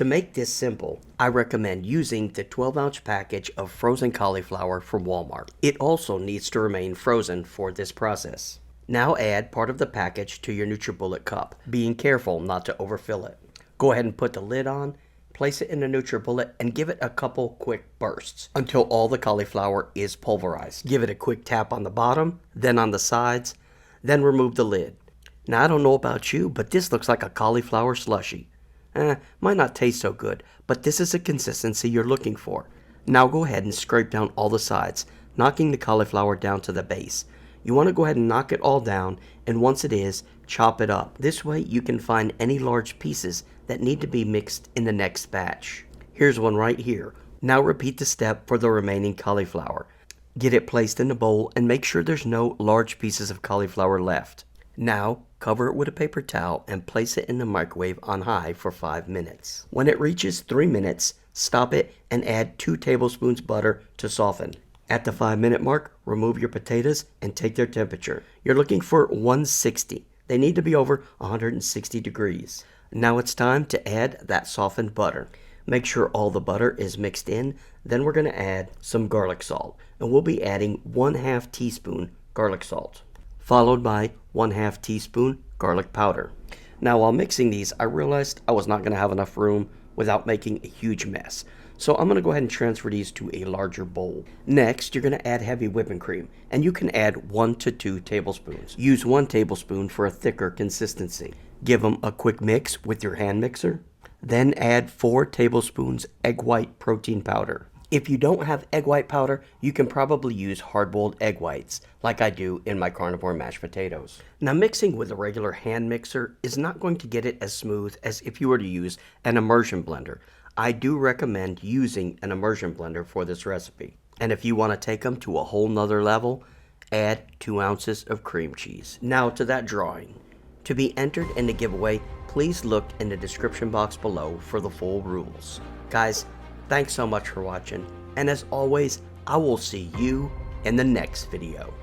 To make this simple, I recommend using the 12-ounce package of frozen cauliflower from Walmart. It also needs to remain frozen for this process. Now add part of the package to your NutriBullet cup, being careful not to overfill it. Go ahead and put the lid on, place it in the NutriBullet, and give it a couple quick bursts until all the cauliflower is pulverized. Give it a quick tap on the bottom, then on the sides, then remove the lid. Now I don't know about you, but this looks like a cauliflower slushie. Might not taste so good, but this is the consistency you're looking for. Now go ahead and scrape down all the sides, knocking the cauliflower down to the base. You want to go ahead and knock it all down, and once it is, chop it up. This way you can find any large pieces that need to be mixed in the next batch. Here's one right here. Now repeat the step for the remaining cauliflower. Get it placed in the bowl and make sure there's no large pieces of cauliflower left. Now cover it with a paper towel and place it in the microwave on high for 5 minutes. When it reaches 3 minutes, stop it and add 2 tablespoons butter to soften. At the 5-minute mark, remove your potatoes and take their temperature. You're looking for 160. They need to be over 160 degrees. Now it's time to add that softened butter. Make sure all the butter is mixed in. Then we're going to add some garlic salt. And we'll be adding 1/2 teaspoon garlic salt, followed by 1/2 teaspoon garlic powder. Now while mixing these, I realized I was not going to have enough room without making a huge mess. So I'm going to go ahead and transfer these to a larger bowl. Next, you're going to add heavy whipping cream, and you can add 1 to 2 tablespoons. Use 1 tablespoon for a thicker consistency. Give them a quick mix with your hand mixer. Then add 4 tablespoons egg white protein powder. If you don't have egg white powder, you can probably use hard-boiled egg whites, like I do in my carnivore mashed potatoes. Now mixing with a regular hand mixer is not going to get it as smooth as if you were to use an immersion blender. I do recommend using an immersion blender for this recipe. And if you want to take them to a whole nother level, add 2 ounces of cream cheese. Now to that drawing. To be entered in the giveaway, please look in the description box below for the full rules. Guys, thanks so much for watching, and as always, I will see you in the next video.